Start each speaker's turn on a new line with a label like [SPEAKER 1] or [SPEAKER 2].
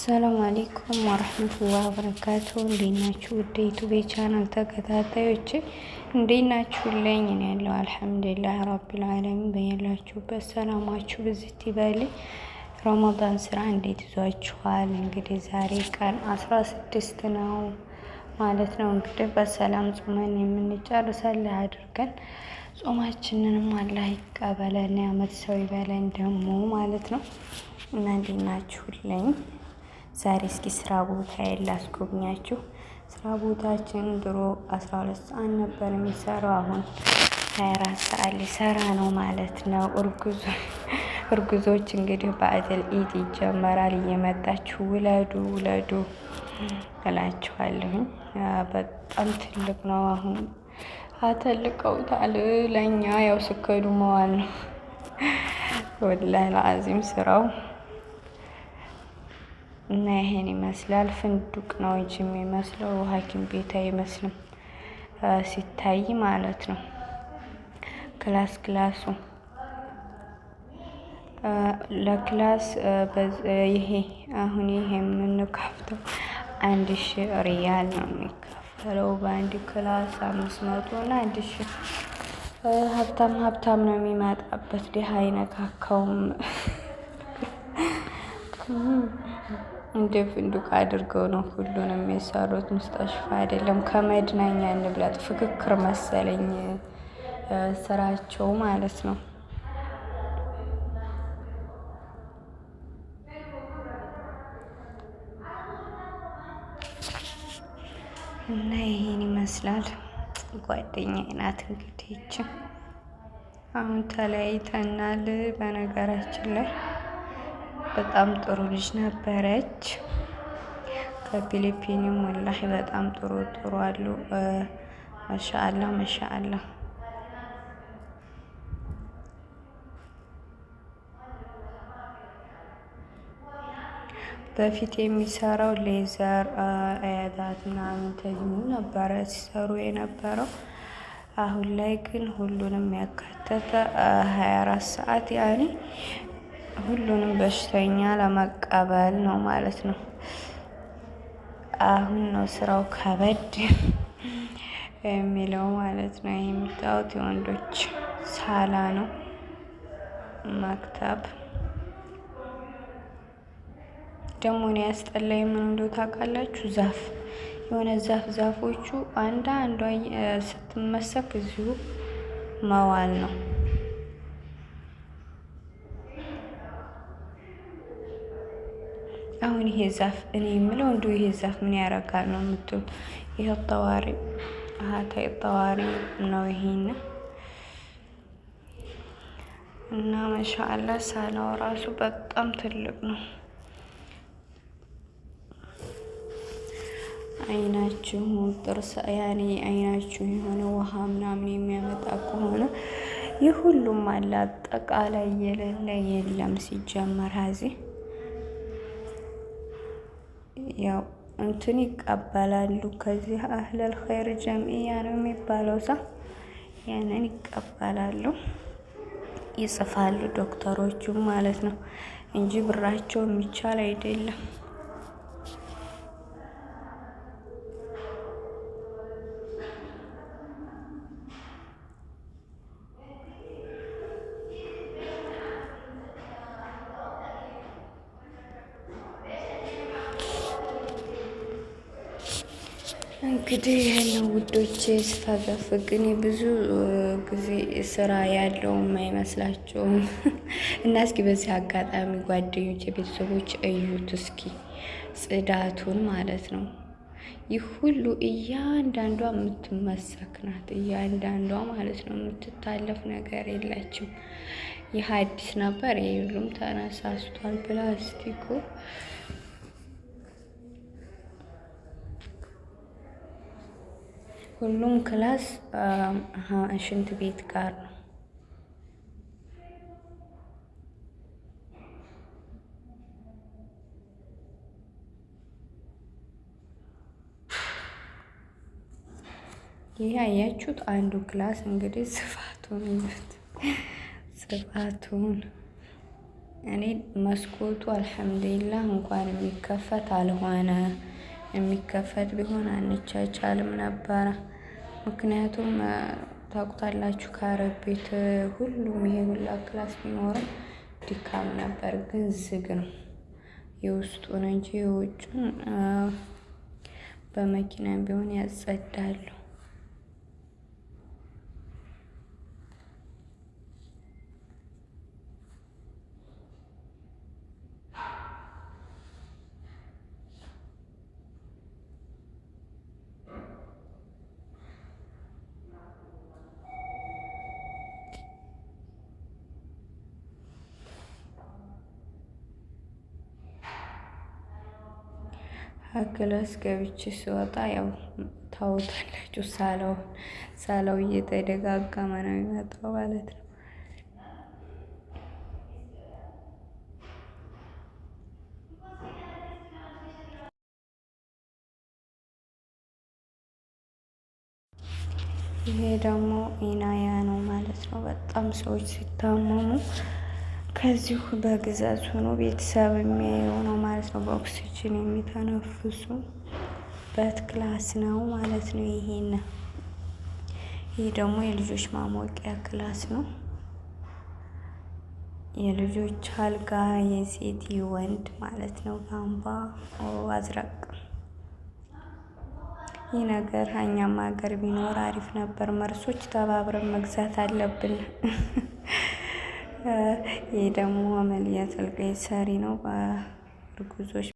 [SPEAKER 1] አሰላሙ አሌይኩም ወረህመቱላሂ ወበረካቱ። እንዴት ናችሁ? ውድ ዩቱቤ ቻናል ተከታታዮች እንዴት ናችሁልኝ? እኔ ያለው አልሐምዱሊላህ ረቢል ዓለሚን። በያላችሁበት ሰላማችሁ ብዝት ይበል። ረመዳን ስራ እንዴት ይዟችኋል? እንግዲህ ዛሬ ቀን 16 ነው ማለት ነው። እንግዲህ በሰላም ጾመን የምንጨርሳለን አድርገን ጾማችንንም አላህ ይቀበለን፣ የዓመት ሰው ይበለን ደግሞ ማለት ነው። እና እንዴት ናችሁልኝ? ዛሬ እስኪ ስራ ቦታ ላስጎብኛችሁ። ስራ ቦታችን ድሮ 12 ሰዓት ነበር የሚሰራው፣ አሁን 24 ሰዓት ሊሰራ ነው ማለት ነው። እርጉዞች እንግዲህ በአደል ኢድ ይጀመራል፣ እየመጣችሁ ውለዱ እላችኋለሁኝ። በጣም ትልቅ ነው። አሁን አተልቀውታል። ለእኛ ያው ስከዱ መዋል ነው። ወላሂ ለአዚም ስራው እና ይሄን ይመስላል። ፍንዱቅ ነው እንጂ የሚመስለው ሐኪም ቤት አይመስልም ሲታይ ማለት ነው። ክላሱ ለክላስ ይሄ አሁን ይሄ የምንከፍተው 1000 ሪያል ነው የሚከፈለው በአንድ ክላስ 500 እና 1000። ሀብታም ነው የሚመጣበት፣ ድሃ አይነካካውም። እንደ ፍንዱቅ አድርገው ነው ሁሉንም የሰሩት። ሙስጠሽፋ አይደለም ከመድናኛ እንብለጥ ፍክክር መሰለኝ ስራቸው ማለት ነው። እና ይሄን ይመስላል። ጓደኛዬ ናት እንግዲህ አሁን ተለያይተናል። በነገራችን ላይ በጣም ጥሩ ልጅ ነበረች። ከፊሊፒንም ወላሂ በጣም ጥሩ አሉ። ማሻአላህ በፊት የሚሰራው ሌዘር አያታት ምናምን ተጅሙ ነበረ ሲሰሩ የነበረው። አሁን ላይ ግን ሁሉንም ያካተተ 24 ሰዓት ያኔ ሁሉንም በሽተኛ ለመቀበል ነው ማለት ነው። አሁን ነው ስራው ከበድ የሚለው ማለት ነው። ይሄ የምታዩት የወንዶች ሳላ ነው፣ መክተብ ደግሞ ነው ያስጠላኝ። ምን እንደው ታውቃላችሁ? ዛፍ የሆነ ዛፎቹ አንዷ ስትመሰክ እዚሁ መዋል ነው። አሁን ይሄ ዛፍ እኔ የምለው እንደው ይሄ ዛፍ ምን ያረጋል ነው የምትሉ? ይሄ ጠዋሪ ጠዋሪ ነው ይሄን እና ማሻአላ ሳላው ራሱ በጣም ትልቅ ነው። አይናችሁ ጥርስ ያኔ አይናችሁ የሆነ ውሃ ምናምን የሚያመጣ ከሆነ የሁሉም አለ። አጠቃላይ የሌለ የለም ሲጀመር ሀዚህ ያው እንትን ይቀበላሉ። ከዚህ አህለል ኸይር ጀምዒያ ነው የሚባለው ያንን ይቀበላሉ፣ ይጽፋሉ ዶክተሮቹ ማለት ነው እንጂ ብራቸው የሚቻል አይደለም። እንግዲህ ይሄን ውዶቼ ስፈገፍግ ግን ብዙ ጊዜ ስራ ያለውም አይመስላቸውም። እና እስኪ በዚህ አጋጣሚ ጓደኞች፣ ቤተሰቦች እዩት እስኪ ጽዳቱን ማለት ነው። ይህ ሁሉ እያንዳንዷ የምትመሰክ ናት፣ እያንዳንዷ ማለት ነው። የምትታለፍ ነገር የላችም። ይህ አዲስ ነበር፣ ሁሉም ተነሳስቷል። ፕላስቲኩ ሁሉም ክላስ ሽንት ቤት ጋር ነው። ይሄ አያችሁት? አንዱ ክላስ እንግዲህ ስፋቱን እኔ መስኮቱ አልሐምዱሊላህ እንኳን የሚከፈት አልሆነ። የሚከፈት ቢሆን አንቻቻልም ነበረ። ምክንያቱም ታውቁታላችሁ ከአረብ ቤት ሁሉም ይሄ ሁላ ክላስ ቢኖርም ድካም ነበር። ግን ዝግ ነው የውስጡን እንጂ የውጩን በመኪናም ቢሆን ያጸዳሉ። ክላስ ገብቼ ስወጣ ያው ታውታላችሁ ሳላው እየተደጋገመ ነው የሚመጣው ማለት ነው። ይሄ ደግሞ ኢናያ ነው ማለት ነው። በጣም ሰዎች ሲታመሙ ከዚሁ በግዛት ሆኖ ቤተሰብ የሚያየው ነው ማለት ነው። በኦክሲጅን የሚተነፍሱበት ክላስ ነው ማለት ነው። ይሄ ደግሞ የልጆች ማሞቂያ ክላስ ነው። የልጆች አልጋ የሴት ወንድ ማለት ነው። ጋምባ አዝረቅ ይህ ነገር እኛም ሀገር ቢኖር አሪፍ ነበር። መርሶች ተባብረን መግዛት አለብን። ይህ ደግሞ አመልያተል ቀይሰሪ ነው። በእርጉዞች